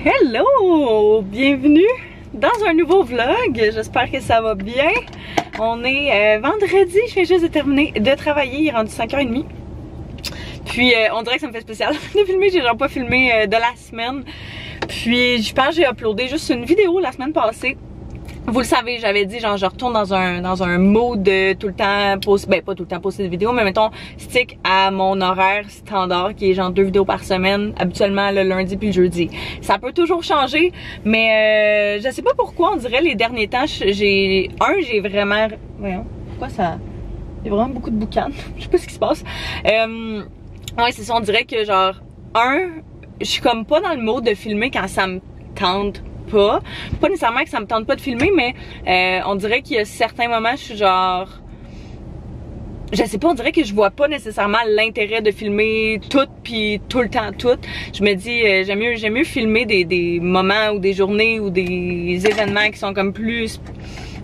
Hello! Bienvenue dans un nouveau vlog. J'espère que ça va bien. On est vendredi, je viens juste de terminer de travailler, il est rendu 5h30. Puis on dirait que ça me fait spécial de filmer, j'ai genre pas filmé de la semaine. Puis je pense que j'ai uploadé juste une vidéo la semaine passée. Vous le savez, j'avais dit genre je retourne dans un mood de tout le temps poster, ben pas tout le temps poster des vidéos, mais mettons stick à mon horaire standard qui est genre 2 vidéos par semaine, habituellement le lundi puis le jeudi. Ça peut toujours changer, mais je sais pas pourquoi, on dirait les derniers temps, j'ai vraiment, voyons, pourquoi ça, il y a vraiment beaucoup de boucan, je sais pas ce qui se passe. Ouais c'est ça, on dirait que genre je suis comme pas dans le mode de filmer quand ça me tente. Pas nécessairement que ça me tente pas de filmer, mais on dirait qu'il y a certains moments je suis genre, je sais pas, on dirait que je vois pas nécessairement l'intérêt de filmer tout puis tout le temps tout. Je me dis j'aime mieux filmer des moments ou des journées ou des événements qui sont comme plus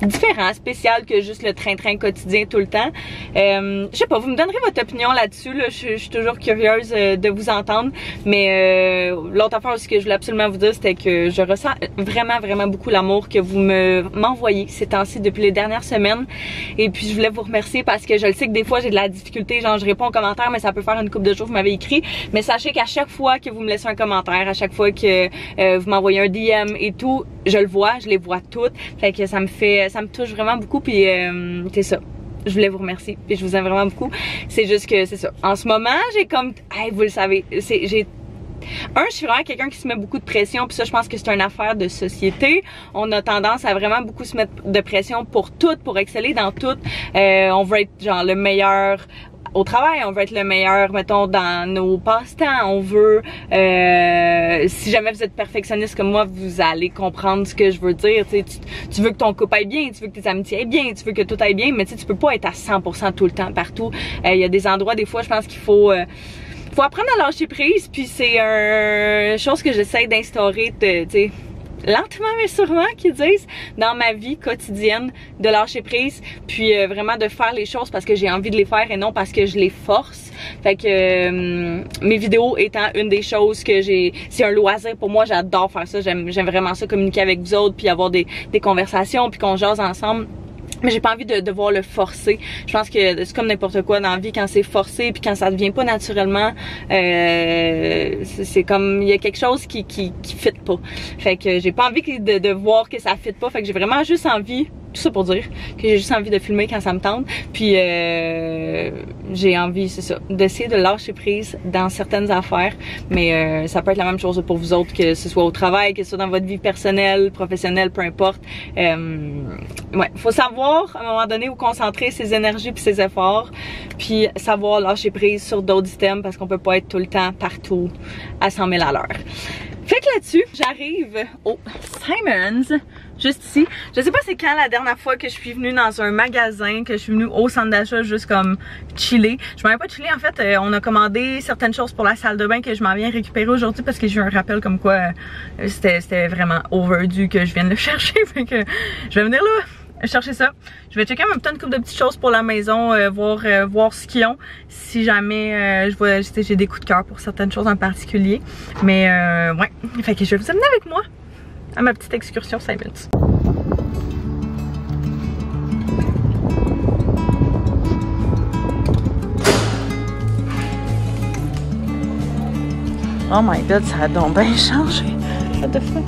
différent, spécial que juste le train-train quotidien tout le temps. Je sais pas, vous me donnerez votre opinion là-dessus, là. Je suis toujours curieuse de vous entendre, mais l'autre affaire aussi que je voulais absolument vous dire, c'était que je ressens vraiment beaucoup l'amour que vous m'envoyez ces temps-ci depuis les dernières semaines, et puis je voulais vous remercier parce que je le sais que des fois j'ai de la difficulté, genre je réponds aux commentaires, mais ça peut faire une couple de jours vous m'avez écrit, mais sachez qu'à chaque fois que vous me laissez un commentaire, à chaque fois que vous m'envoyez un DM et tout, je le vois, je les vois toutes, fait que ça me touche vraiment beaucoup, puis c'est ça. Je voulais vous remercier, puis je vous aime vraiment beaucoup. C'est juste que c'est ça. En ce moment, j'ai comme, hey, vous le savez, je suis vraiment quelqu'un qui se met beaucoup de pression, puis ça, je pense que c'est une affaire de société. On a tendance à vraiment beaucoup se mettre de pression pour tout, pour exceller dans tout. On veut être genre le meilleur au travail, on veut être le meilleur, mettons, dans nos passe-temps. On veut, si jamais vous êtes perfectionniste comme moi, vous allez comprendre ce que je veux dire. Tu veux que ton couple aille bien, tu veux que tes amitiés aillent bien, tu veux que tout aille bien, mais tu peux pas être à 100% tout le temps, partout. Il y a des endroits, des fois, je pense qu'il faut apprendre à lâcher prise, puis c'est une chose que j'essaie d'instaurer, tu sais, lentement mais sûrement qu'ils disent dans ma vie quotidienne, de lâcher prise, puis vraiment de faire les choses parce que j'ai envie de les faire et non parce que je les force. Fait que mes vidéos étant une des choses que c'est un loisir pour moi, j'adore faire ça, j'aime vraiment ça, communiquer avec vous autres, puis avoir des conversations, puis qu'on jase ensemble. Mais j'ai pas envie de devoir le forcer. Je pense que c'est comme n'importe quoi dans la vie, quand c'est forcé puis quand ça devient pas naturellement, c'est comme il y a quelque chose qui fit pas. Fait que j'ai pas envie de voir que ça fit pas. Fait que j'ai vraiment juste envie, tout ça pour dire que j'ai juste envie de filmer quand ça me tente. Puis j'ai envie, c'est ça, d'essayer de lâcher prise dans certaines affaires. Mais ça peut être la même chose pour vous autres, que ce soit au travail, que ce soit dans votre vie personnelle, professionnelle, peu importe. Ouais, faut savoir à un moment donné où concentrer ses énergies puis ses efforts, puis savoir lâcher prise sur d'autres items parce qu'on peut pas être tout le temps partout à 100 000 à l'heure. Fait que là-dessus, j'arrive au Simons, juste ici. Je sais pas c'est quand la dernière fois que je suis venue dans un magasin, que je suis venue au centre d'achat juste comme chiller. Je m'en vais pas chiller, en fait, on a commandé certaines choses pour la salle de bain que je m'en viens récupérer aujourd'hui parce que j'ai eu un rappel comme quoi c'était vraiment overdue que je vienne le chercher. Fait que je vais venir là chercher ça. Je vais checker en même temps une couple de petites choses pour la maison, voir ce qu'ils ont. Si jamais je vois, j'ai des coups de cœur pour certaines choses en particulier. Mais ouais, fait que je vais vous amener avec moi à ma petite excursion 5 minutes. Oh my god, ça a donc bien changé. What the fuck?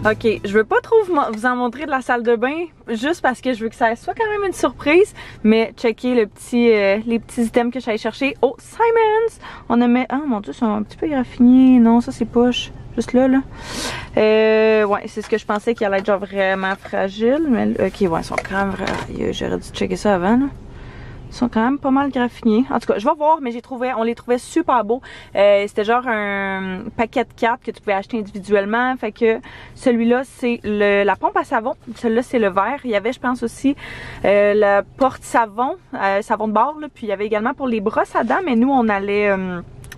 Ok, je veux pas trop vous en montrer de la salle de bain, juste parce que je veux que ça soit quand même une surprise. Mais checkez les petits items que j'allais chercher au Simons. On a mis... Ah mon dieu, ils sont un petit peu graffinés. Non, ça c'est poche. Juste là, là. Ouais, c'est ce que je pensais qu'il allait être genre vraiment fragile. Mais ok, ouais, ils sont quand même vraiment... J'aurais dû checker ça avant, là. Ils sont quand même pas mal graffinés. En tout cas, je vais voir, mais on les trouvait super beaux. C'était genre un paquet de 4 que tu pouvais acheter individuellement. Fait que celui-là, c'est la pompe à savon. Celui-là, c'est le vert. Il y avait, je pense aussi, le porte-savon, savon de bord. Là. Puis il y avait également pour les brosses à dents, mais nous, on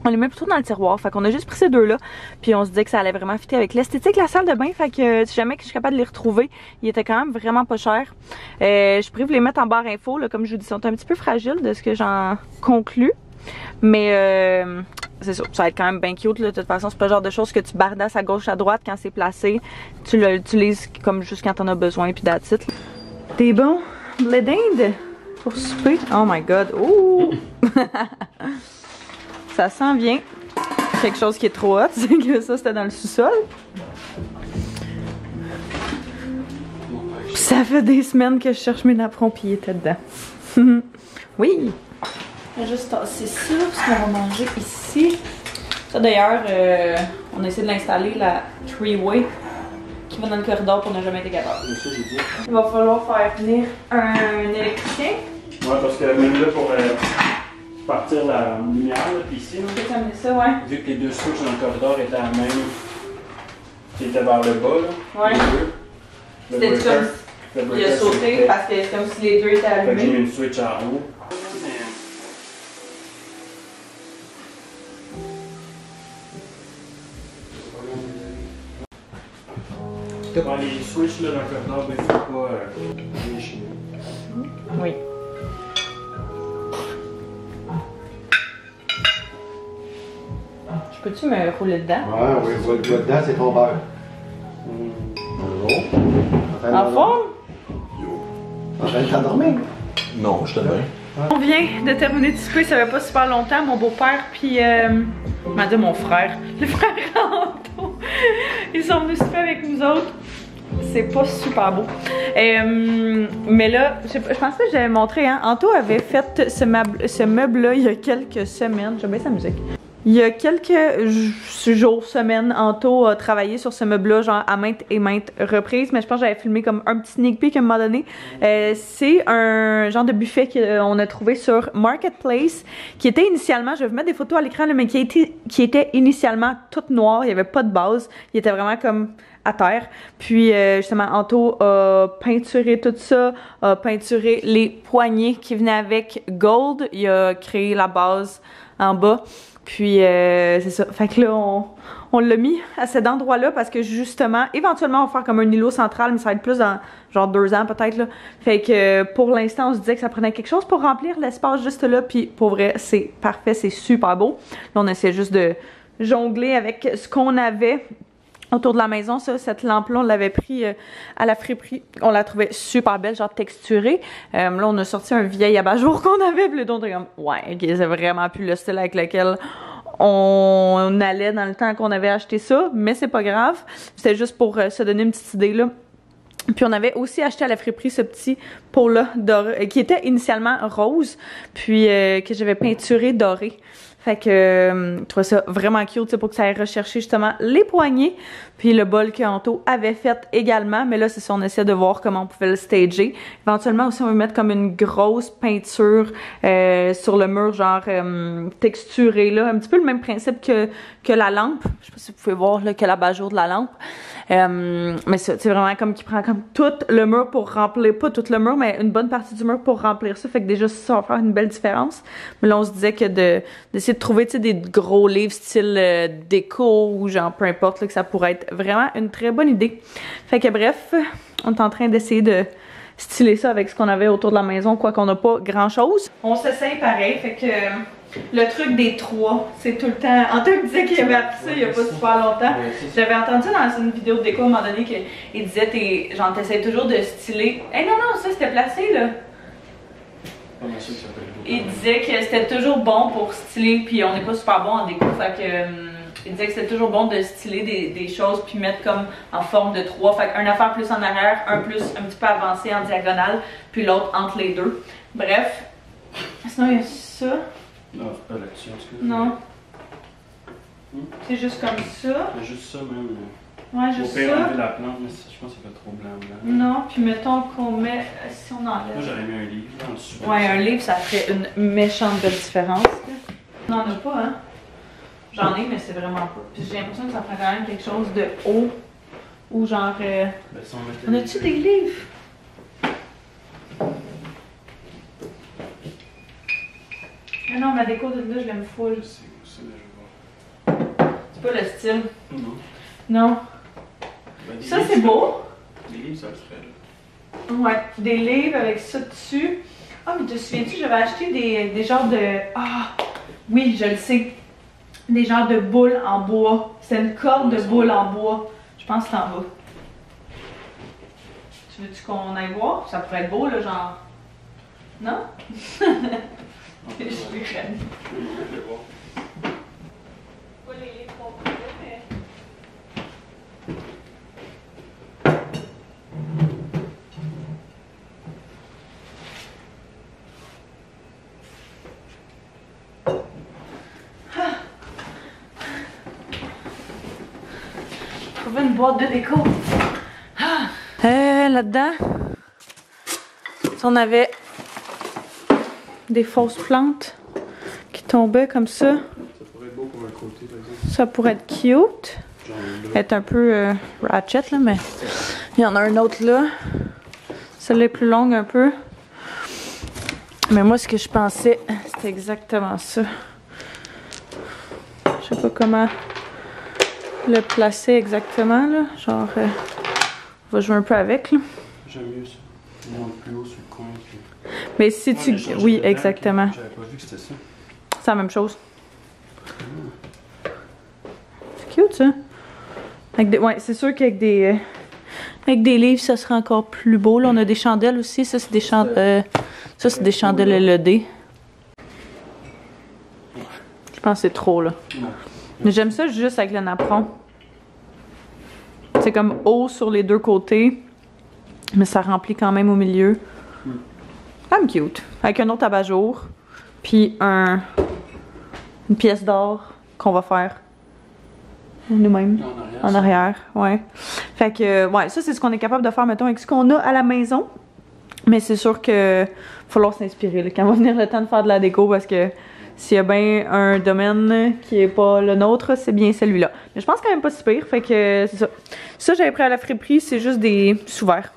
les met plutôt dans le tiroir. Fait qu'on a juste pris ces deux-là. Puis on se disait que ça allait vraiment fitter avec l'esthétique, la salle de bain. Fait que si jamais que je suis capable de les retrouver, ils étaient quand même vraiment pas chers. Je pourrais vous les mettre en barre info. Là, comme je vous dis, ils sont un petit peu fragiles de ce que j'en conclus. Mais c'est ça, ça va être quand même bien cute. Là. De toute façon, c'est pas le genre de choses que tu bardasses à gauche, à droite quand c'est placé. Tu l'utilises comme juste quand t'en as besoin. Puis that's it. T'es bon? Blé d'Inde pour souper? Oh my god. Ouh! Ça sent bien. Quelque chose qui est trop hot, c'est que ça c'était dans le sous-sol. Ça fait des semaines que je cherche mes napperons pis il était dedans. Oui! Je vais juste tasser ça parce qu'on va manger ici. Ça d'ailleurs, on a essayé de l'installer, la three-way qui va dans le corridor pour ne jamais être capable. Il va falloir faire venir un électricien. Ouais, parce que même là pour partir la lumière, là, puis ici, ça, ouais. Vu que les deux switches dans le corridor étaient à la même, qui étaient vers le bas, là. Ouais. C'était comme il a sauté parce que c'est comme si les deux étaient allumés. J'ai mis une switch en haut. Dans les switches là, dans le corridor, il ne faut pas les chier. Oui. Peux-tu me rouler dedans? Ouais, oui, rouler dedans, c'est ton beurre. En forme? En train de t'endormir? Non, je te bien. On vient de terminer de souper, ça fait pas super longtemps. Mon beau-père puis mon frère, le frère Anto, ils sont venus souper avec nous autres. C'est pas super beau. Mais là, je pense que j'avais montré, hein. Anto avait fait ce meuble-là il y a quelques semaines. J'aime bien sa musique. Il y a quelques jours, semaines, Anto a travaillé sur ce meuble-là, genre à maintes et maintes reprises, mais je pense que j'avais filmé comme un petit sneak peek à un moment donné. C'est un genre de buffet qu'on a trouvé sur Marketplace, qui était initialement, je vais vous mettre des photos à l'écran, mais qui était initialement tout noir, il n'y avait pas de base, il était vraiment comme à terre. Puis justement, Anto a peinturé tout ça, a peinturé les poignées qui venaient avec gold, il a créé la base en bas. Puis c'est ça, fait que là on l'a mis à cet endroit-là parce que justement, éventuellement on va faire comme un îlot central, mais ça va être plus dans genre 2 ans peut-être là. Fait que pour l'instant on se disait que ça prenait quelque chose pour remplir l'espace juste là, puis pour vrai c'est parfait, c'est super beau. Là on essaie juste de jongler avec ce qu'on avait autour de la maison. Ça, cette lampe-là, on l'avait pris à la friperie. On la trouvait super belle, genre texturée. Là, on a sorti un vieil abat-jour qu'on avait. Puis là, on était comme, ouais, ok, c'est vraiment plus le style avec lequel on allait dans le temps qu'on avait acheté ça. Mais c'est pas grave. C'était juste pour se donner une petite idée, là. Puis on avait aussi acheté à la friperie ce petit pot-là qui était initialement rose, puis que j'avais peinturé doré. Fait que je trouvais ça vraiment cute pour que ça aille rechercher justement les poignées. Puis le bol que Anto avait fait également. Mais là, c'est ça, on essaie de voir comment on pouvait le stager. Éventuellement aussi, on va mettre comme une grosse peinture sur le mur, genre texturée là. Un petit peu le même principe que la lampe. Je sais pas si vous pouvez voir là, que l'abat-jour de la lampe. Mais ça, c'est vraiment comme qui prend comme tout le mur pour remplir, pas tout le mur, mais une bonne partie du mur pour remplir ça. Fait que déjà, ça va faire une belle différence. Mais là, on se disait que d'essayer de trouver, tu sais, des gros livres style déco ou genre peu importe, là, que ça pourrait être vraiment une très bonne idée. Fait que bref, on est en train d'essayer de styler ça avec ce qu'on avait autour de la maison, quoi qu'on n'a pas grand chose. On s'essaye pareil, fait que le truc des 3, c'est tout le temps. Anto me disait qu'il avait appris ça il y a pas super longtemps. J'avais entendu dans une vidéo de déco à un moment donné qu'il disait genre t'essayes toujours de styler. Eh non, ça c'était placé là. Il disait que c'était toujours bon pour styler, puis on n'est pas super bon en déco, fait que il disait que c'était toujours bon de styler des choses puis mettre comme en forme de 3. Fait qu'un affaire plus en arrière, un plus un petit peu avancé en diagonale, puis l'autre entre les deux. Bref. Sinon, il y a ça. Non, c'est pas là-dessus, excuse. Non. C'est juste comme ça. C'est juste ça, même. Ouais, juste Au pire, ça. enlever la plante, mais je pense que ça fait trop blanc. Non, puis mettons qu'on met. Si on enlève. Moi, j'aurais mis un livre dans le dessus. Ouais, un livre, ça ferait une méchante belle différence. On n'en a pas, hein? J'en ai, mais c'est vraiment pas. Puis j'ai l'impression que ça ferait quand même quelque chose de haut. Ou genre. Ben, si on met On a-tu des livres? Ah non, ma déco de là, je l'aime full. Je sais, je vais voir. C'est pas le style. Non. Non. Ben, des Ça, livres, c'est beau. Des livres, ça le ferait, là. Ouais, des livres avec ça dessus. Ah, mais te souviens-tu, j'avais acheté des genres de. Ah, oui, je le sais. Des genres de boules en bois. C'est une corde de boules en bois. Je pense que c'est en bas. Tu veux-tu qu'on aille voir? Ça pourrait être beau, là, genre. Non? Je suis reine. Je vais voir. Pas les livres complets, mais. Trouver une boîte de déco. Là-dedans, on avait des fausses plantes qui tombaient comme ça. Ça pourrait être beau pour un côté, par exemple. Ça pourrait être cute. Genre là. Être un peu ratchet, là, mais il y en a un autre là. Celle-là est plus longue un peu. Mais moi, ce que je pensais, c'était exactement ça. Je sais pas comment le placer exactement, là. Genre, on va jouer un peu avec, là. J'aime mieux ça. On monte plus haut sur le coin. Puis... Mais si tu... Oui, exactement. J'avais pas vu que c'était ça. C'est la même chose. C'est cute, ça. Avec des... Ouais, c'est sûr qu'avec des... avec des livres, ça serait encore plus beau. Là, on a des chandelles aussi. Ça, c'est des chandelles... ça, c'est des chandelles LED. Je pense que c'est trop, là. Non. Mais j'aime ça juste avec le napperon. C'est comme haut sur les deux côtés. Mais ça remplit quand même au milieu. Quand même cute. Avec un autre abat-jour. Puis une pièce d'or qu'on va faire nous-mêmes. En arrière, ouais. Fait que, ouais, ça c'est ce qu'on est capable de faire, mettons, avec ce qu'on a à la maison. Mais c'est sûr que il va falloir s'inspirer, là, quand va venir le temps de faire de la déco, parce que s'il y a bien un domaine qui est pas le nôtre, c'est bien celui-là. Mais je pense quand même pas si pire, fait que c'est ça. Ça, j'avais pris à la friperie, c'est juste des sous-verts.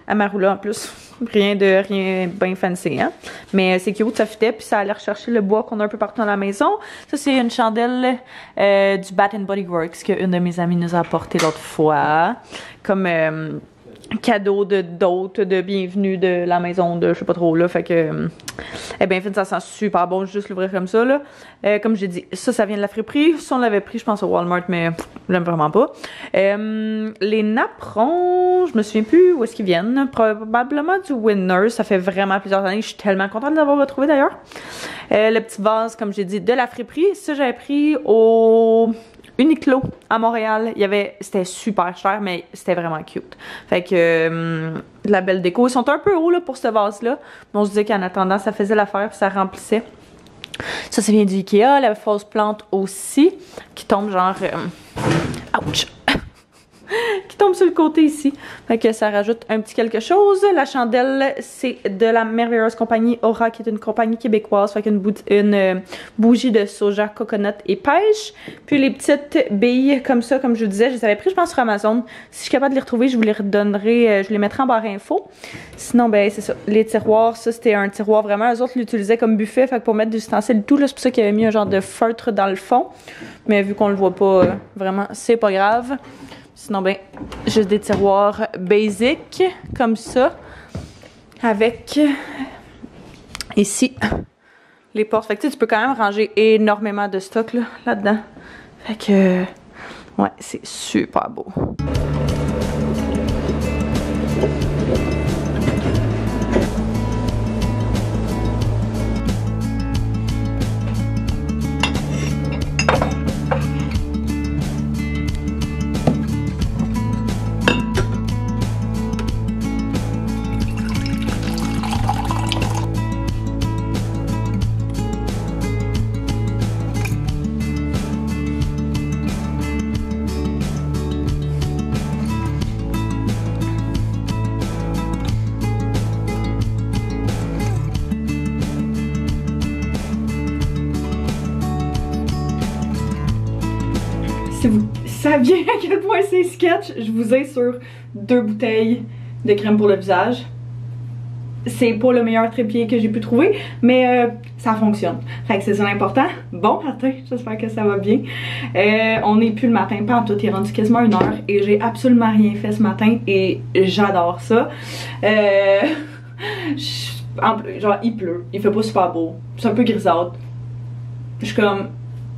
Amarula en plus. Rien bien fancy, hein. Mais c'est cute, ça fitait, puis ça allait rechercher le bois qu'on a un peu partout dans la maison. Ça, c'est une chandelle du Bath & Body Works qu'une de mes amies nous a apporté l'autre fois. Comme cadeau d'hôte de bienvenue de la maison de je sais pas trop là. Fait que eh bien ça sent super bon, juste l'ouvrir comme ça là. Comme j'ai dit, ça vient de la friperie. Ça on l'avait pris je pense au Walmart, mais j'aime vraiment pas. Les napperons, je me souviens plus où est-ce qu'ils viennent. Probablement du Winners. Ça fait vraiment plusieurs années. Je suis tellement contente de l'avoir retrouvé d'ailleurs. Le petit vase, comme j'ai dit, de la friperie. Ça j'avais pris au Uniqlo à Montréal. C'était super cher, mais c'était vraiment cute. Fait que de la belle déco. Ils sont un peu hauts là, pour ce vase-là. Mais on se disait qu'en attendant, ça faisait l'affaire puis ça remplissait. Ça vient du Ikea. La fausse plante aussi, qui tombe genre... ouch! Qui tombe sur le côté ici. Fait que ça rajoute un petit quelque chose. La chandelle, c'est de la merveilleuse compagnie Aura, qui est une compagnie québécoise. Fait qu'une bougie de soja, coconut et pêche. Puis les petites billes comme ça, comme je vous disais, je les avais pris, je pense, sur Amazon. Si je suis capable de les retrouver, je vous les redonnerai, je les mettrai en barre info. Sinon, ben, c'est ça. Les tiroirs, ça, c'était un tiroir vraiment. Eux autres l'utilisaient comme buffet. Fait que pour mettre des ustensiles et tout, là, c'est pour ça qu'il y avait mis un genre de feutre dans le fond. Mais vu qu'on le voit pas vraiment, c'est pas grave. Sinon, ben, juste des tiroirs basic, comme ça, avec, ici, les portes. Fait que tu peux quand même ranger énormément de stock, là-dedans. Fait que, ouais, c'est super beau. saviez à quel point c'est sketch, je vous ai sur 2 bouteilles de crème pour le visage. C'est pas le meilleur trépied que j'ai pu trouver, mais ça fonctionne. Fait que c'est ça l'important. Bon matin, j'espère que ça va bien. On n'est plus le matin, pas en tout, il est rendu quasiment 1h et j'ai absolument rien fait ce matin et j'adore ça. Genre il pleut, il fait pas super beau, c'est un peu grisâtre. Je suis comme,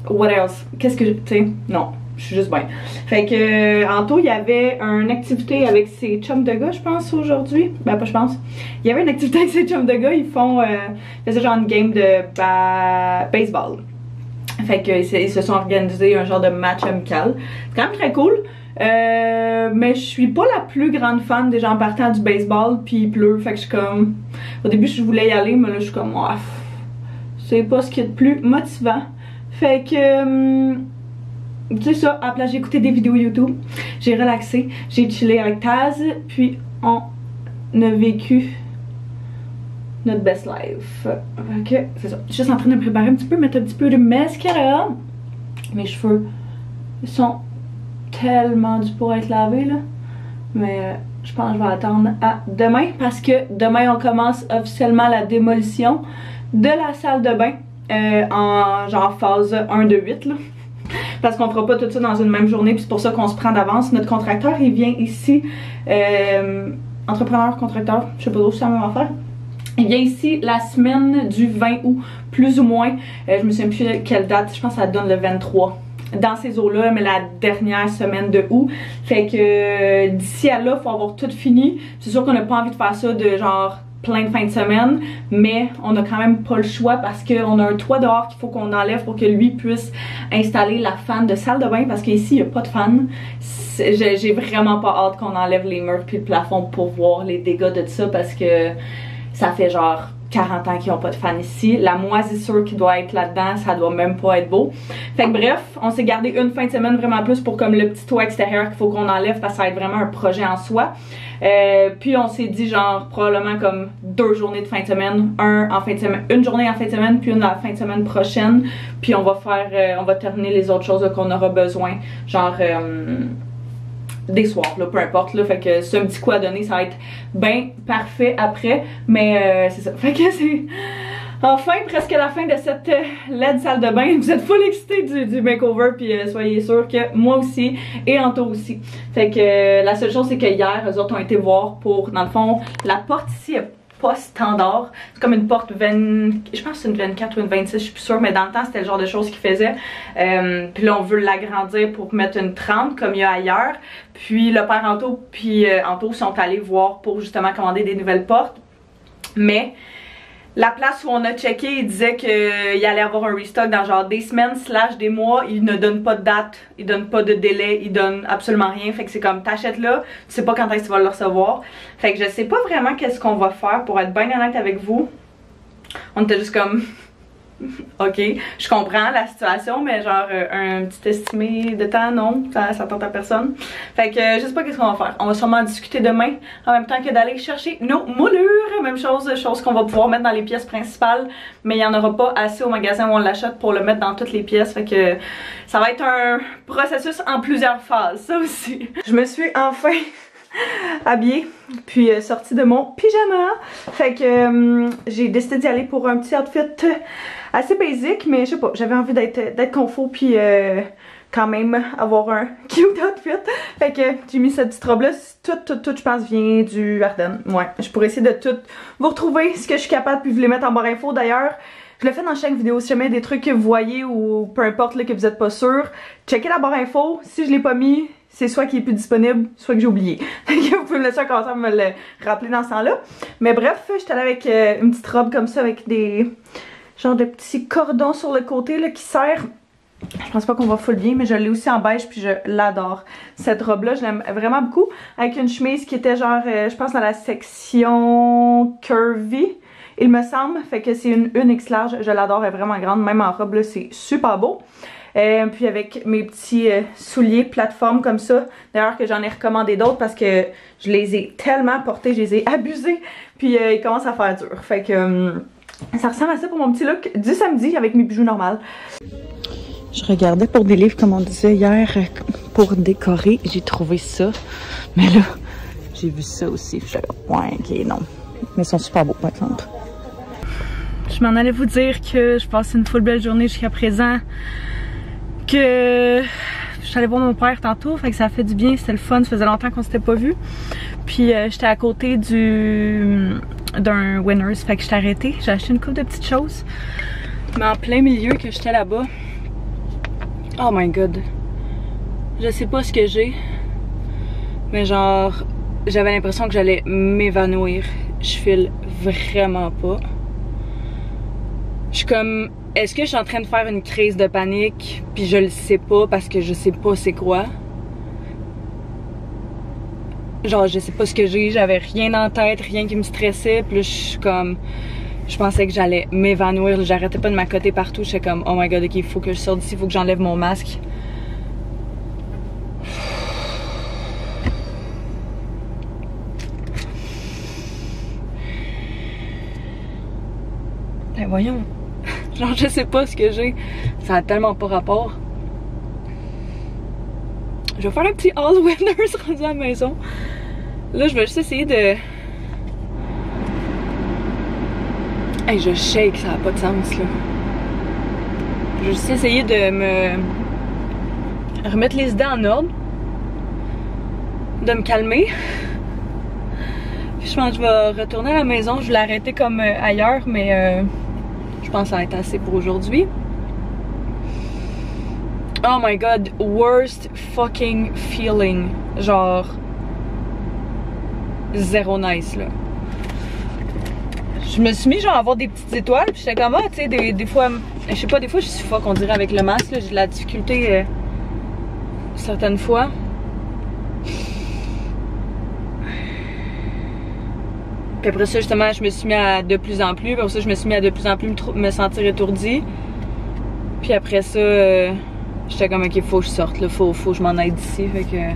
what else? Qu'est-ce que tu sais? Non, je suis juste bien. Fait que Anto, il y avait une activité avec ses chums de gars, je pense, aujourd'hui. Ben pas je pense. Il y avait une activité avec ses chums de gars, ils faisaient genre une game de baseball. Fait que ils se sont organisés un genre de match amical. C'est quand même très cool. Mais je suis pas la plus grande fan des gens partant du baseball puis il pleut, fait que je suis comme, au début je voulais y aller mais là je suis comme oh, c'est pas ce qui est le plus motivant, fait que c'est ça. Après j'ai écouté des vidéos YouTube, j'ai relaxé, j'ai chillé avec Taz, puis on a vécu notre best life. Fait que c'est ça, je suis juste en train de me préparer un petit peu, mettre un petit peu de mascara. Mes cheveux sont tellement dû pour être lavé là, mais je pense que je vais attendre à demain parce que demain on commence officiellement la démolition de la salle de bain en genre phase 1 de 8 là, parce qu'on fera pas tout ça dans une même journée, puis c'est pour ça qu'on se prend d'avance. Notre contracteur il vient ici, entrepreneur contracteur, je sais pas trop si c'est la même affaire. Il vient ici la semaine du 20 août, plus ou moins. Je me souviens plus quelle date, je pense que ça donne le 23. Dans ces eaux-là, mais la dernière semaine de août. Fait que d'ici à là, il faut avoir tout fini. C'est sûr qu'on n'a pas envie de faire ça de genre plein de fins de semaine, mais on a quand même pas le choix parce qu'on a un toit dehors qu'il faut qu'on enlève pour que lui puisse installer la fan de salle de bain, parce qu'ici il n'y a pas de fan. J'ai vraiment pas hâte qu'on enlève les murs puis le plafond pour voir les dégâts de ça, parce que ça fait genre 40 ans qu'ils n'ont pas de fan ici. La moisissure qui doit être là-dedans, ça doit même pas être beau. Fait que bref, on s'est gardé une fin de semaine vraiment plus pour comme le petit toit extérieur qu'il faut qu'on enlève parce que ça va être vraiment un projet en soi. Puis on s'est dit genre probablement comme 2 journées de fin de semaine, une journée en fin de semaine puis une la fin de semaine prochaine. Puis on va faire, on va terminer les autres choses qu'on aura besoin, genre des soirs, là, peu importe, là, fait que c'est un petit coup à donner, ça va être bien parfait après, mais c'est ça, fait que c'est enfin presque la fin de cette LED salle de bain. Vous êtes full excités du makeover, puis soyez sûrs que moi aussi et Anto aussi. Fait que la seule chose c'est que hier, eux autres ont été voir pour, dans le fond, la porte ici pas standard, c'est comme une porte 20, je pense que c'est une 24 ou une 26, je suis plus sûre, mais dans le temps c'était le genre de choses qu'ils faisaient. Puis là on veut l'agrandir pour mettre une 30 comme il y a ailleurs. Puis le père Anto puis Anto sont allés voir pour justement commander des nouvelles portes, mais la place où on a checké, il disait qu'il allait avoir un restock dans genre des semaines / des mois. Il ne donne pas de date, il donne pas de délai, il donne absolument rien. Fait que c'est comme t'achètes là, tu sais pas quand est-ce que tu vas le recevoir. Fait que je sais pas vraiment qu'est-ce qu'on va faire, pour être bien honnête avec vous. On était juste comme ok, je comprends la situation, mais genre un petit estimé de temps, non, ça tente à personne. Fait que je sais pas qu'est-ce qu'on va faire. On va sûrement discuter demain en même temps que d'aller chercher nos moulures. Même chose qu'on va pouvoir mettre dans les pièces principales, mais il n'y en aura pas assez au magasin où on l'achète pour le mettre dans toutes les pièces. Fait que ça va être un processus en plusieurs phases, ça aussi. Je me suis enfin habillée, puis sortie de mon pyjama. Fait que j'ai décidé d'y aller pour un petit outfit assez basique, mais je sais pas, j'avais envie d'être confort, puis quand même avoir un cute outfit. Fait que j'ai mis cette petite robe là. Tout je pense vient du Ardennes. Ouais, je pourrais essayer de tout vous retrouver ce que je suis capable, puis vous les mettre en barre info. D'ailleurs, je le fais dans chaque vidéo. Si jamais des trucs que vous voyez ou peu importe là, que vous êtes pas sûr, checkez la barre info. Si je l'ai pas mis, c'est soit qu'il est plus disponible, soit que j'ai oublié. Vous pouvez me laisser un commentaire me le rappeler dans ce temps-là. Mais bref, j'étais allée avec une petite robe comme ça avec des genre de petits cordons sur le côté là, qui serrent. Je pense pas qu'on va full bien, mais je l'ai aussi en beige, puis je l'adore. Cette robe-là, je l'aime vraiment beaucoup. Avec une chemise qui était genre, je pense dans la section curvy, il me semble. Fait que c'est une X large, je l'adore, elle est vraiment grande. Même en robe, là, c'est super beau. Puis avec mes petits souliers plateforme comme ça. D'ailleurs que j'en ai recommandé d'autres parce que je les ai tellement portés, je les ai abusés. Puis ils commencent à faire dur. Fait que ça ressemble à ça pour mon petit look du samedi avec mes bijoux normaux. Je regardais pour des livres, comme on disait hier, pour décorer. J'ai trouvé ça. Mais là, j'ai vu ça aussi. Je suis ouais, ok, non. Mais ils sont super beaux, par exemple. Je m'en allais vous dire que je passe une full belle journée jusqu'à présent. Que je suis allée voir mon père tantôt, fait que ça a fait du bien, c'était le fun, ça faisait longtemps qu'on s'était pas vu. Puis j'étais à côté d'un Winners, fait que j'étais arrêtée, j'ai acheté une couple de petites choses. Mais en plein milieu que j'étais là-bas, oh my god, je sais pas ce que j'ai, mais genre, j'avais l'impression que j'allais m'évanouir. Je file vraiment pas. Je suis comme, est-ce que je suis en train de faire une crise de panique puis je le sais pas parce que je sais pas c'est quoi? Genre je sais pas ce que j'ai, j'avais rien en tête, rien qui me stressait, puis là je suis comme, je pensais que j'allais m'évanouir, j'arrêtais pas de m'accoter partout, j'étais comme oh my god, ok, il faut que je sorte d'ici, il faut que j'enlève mon masque. Ben voyons. Genre je sais pas ce que j'ai. Ça a tellement pas rapport. Je vais faire un petit All Winners rendu à la maison. Là je vais juste essayer de... Hey, je shake, ça a pas de sens là. Je vais juste essayer de me remettre les idées en ordre. De me calmer. Puis je pense que je vais retourner à la maison. Je voulais arrêter comme ailleurs, mais je pense que ça va être assez pour aujourd'hui. Oh my god, worst fucking feeling. Genre, zéro nice là. Je me suis mis genre à avoir des petites étoiles, puis j'étais comme, ah, tu sais, des fois, je sais pas, des fois je suffoque, on dirait, avec le masque, là, j'ai de la difficulté certaines fois. Puis après ça, justement, je me suis mis à de plus en plus. Puis après ça, je me suis mis à de plus en plus me sentir étourdie. Puis après ça, j'étais comme, ok, faut que je sorte, là, faut que je m'en aille d'ici. Fait que.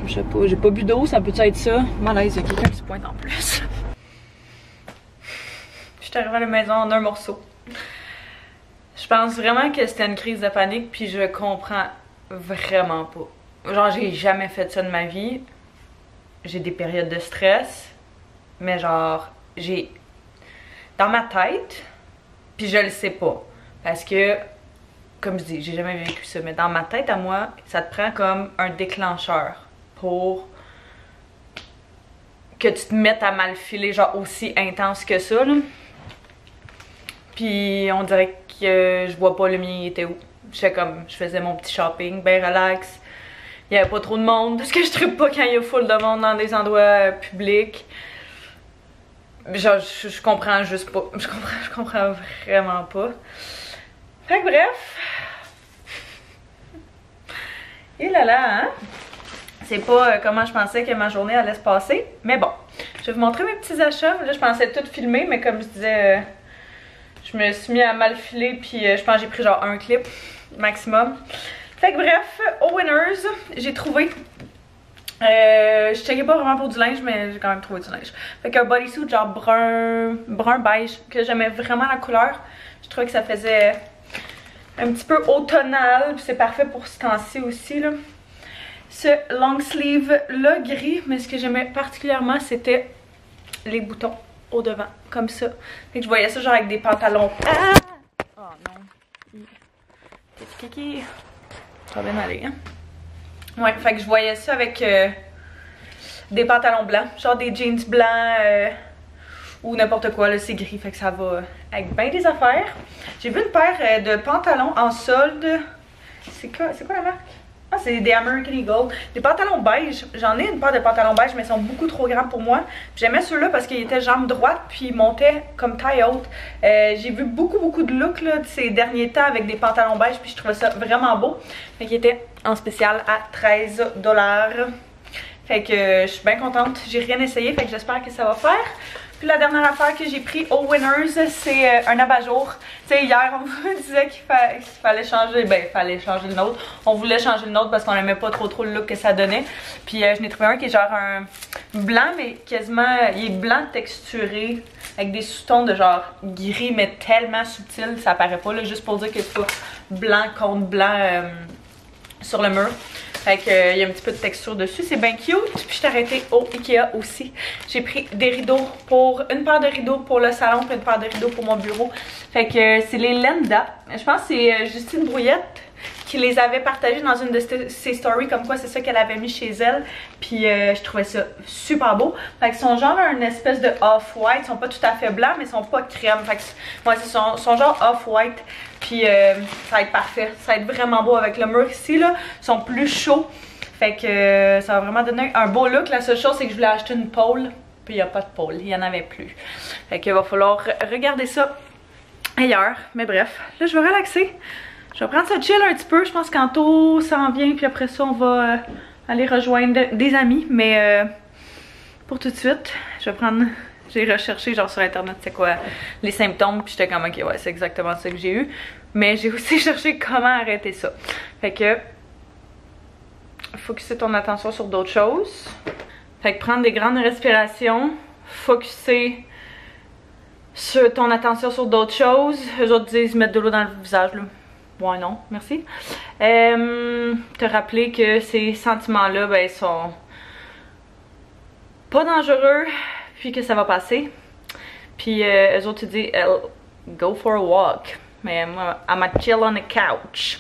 Je sais pas, j'ai pas bu d'eau, ça peut-être être ça. Malaise, il y a quelqu'un qui se pointe en plus. Je suis arrivée à la maison en un morceau. Je pense vraiment que c'était une crise de panique, puis je comprends vraiment pas. Genre, j'ai jamais fait ça de ma vie. J'ai des périodes de stress, mais genre, j'ai dans ma tête, puis je le sais pas, parce que, comme je dis, j'ai jamais vécu ça, mais dans ma tête à moi, ça te prend comme un déclencheur pour que tu te mettes à mal filer, genre aussi intense que ça, là. Puis on dirait que je vois pas le mien, il était où. J'étais comme, je faisais mon petit shopping, ben relax. Il n'y avait pas trop de monde, parce que je trippe pas quand il y a full de monde dans des endroits publics. Genre, je comprends juste pas. Je comprends vraiment pas. Fait que bref. Et là là, hein? C'est pas comment je pensais que ma journée allait se passer. Mais bon, je vais vous montrer mes petits achats. Là, je pensais tout filmer, mais comme je disais, je me suis mis à mal filer, puis je pense que j'ai pris genre un clip maximum. Fait que bref, au Winners, j'ai trouvé, je checkais pas vraiment pour du linge, mais j'ai quand même trouvé du linge. Fait qu'un bodysuit genre brun beige, que j'aimais vraiment la couleur. Je trouvais que ça faisait un petit peu automnal, puis c'est parfait pour ce temps-ci aussi là. Ce long sleeve là gris, mais ce que j'aimais particulièrement c'était les boutons au devant, comme ça. Fait que je voyais ça genre avec des pantalons. Ah! Oh non. Kiki. Ça va bien aller, hein? Ouais, fait que je voyais ça avec des pantalons blancs, genre des jeans blancs ou n'importe quoi, là c'est gris, fait que ça va avec bien des affaires. J'ai vu une paire de pantalons en solde. C'est quoi la marque? Ah, c'est des American Eagle. Des pantalons beige. J'en ai une paire de pantalons beige, mais ils sont beaucoup trop grands pour moi. J'aimais ceux-là parce qu'ils étaient jambes droites, puis ils montaient comme taille haute. J'ai vu beaucoup de looks là, de ces derniers temps avec des pantalons beige, puis je trouvais ça vraiment beau. Fait qu'ils étaient en spécial à 13 $. Fait que je suis bien contente. J'ai rien essayé, fait que j'espère que ça va faire. Puis la dernière affaire que j'ai pris au Winners, c'est un abat-jour. Tu sais, hier, on vous disait qu'il fallait changer, fallait changer le nôtre. On voulait changer le nôtre parce qu'on n'aimait pas trop le look que ça donnait. Puis je n'ai trouvé un qui est genre un blanc, mais quasiment, il est blanc texturé, avec des sous-tons de genre gris, mais tellement subtil, ça apparaît pas, là, juste pour dire que c'est pas blanc contre blanc sur le mur. Fait que il y a un petit peu de texture dessus, c'est bien cute. Puis je suis arrêtée au Ikea aussi. J'ai pris des rideaux pour une paire de rideaux pour le salon, puis une paire de rideaux pour mon bureau. Fait que c'est les Lenda. Je pense que c'est Justine Brouillette qui les avait partagés dans une de ses stories, comme quoi c'est ça qu'elle avait mis chez elle. Puis je trouvais ça super beau. Fait qu'ils sont genre une espèce de off-white. Ils sont pas tout à fait blancs, mais ils sont pas crème. Fait que ouais, ils sont genre off-white. Puis ça va être parfait. Ça va être vraiment beau avec le mur ici, là. Ils sont plus chauds. Fait que ça va vraiment donner un beau look. La seule chose, c'est que je voulais acheter une pôle. Puis il n'y a pas de pôle. Il n'y en avait plus. Fait qu'il va falloir regarder ça ailleurs. Mais bref, là, je vais relaxer. Je vais prendre ça chill un petit peu. Je pense qu'Anto s'en vient. Puis après ça, on va aller rejoindre des amis. Mais pour tout de suite, je vais prendre... J'ai recherché genre sur internet c'est quoi les symptômes. Puis j'étais comme ok ouais c'est exactement ça que j'ai eu. Mais j'ai aussi cherché comment arrêter ça. Fait que... Focuser ton attention sur d'autres choses. Fait que prendre des grandes respirations. Focuser sur ton attention sur d'autres choses. Eux autres disent mettre de l'eau dans le visage là. Ouais non, merci. Te rappeler que ces sentiments-là, ben, sont pas dangereux, puis que ça va passer. Puis eux autres te disent, go for a walk. Mais moi, I'm a chill on the couch.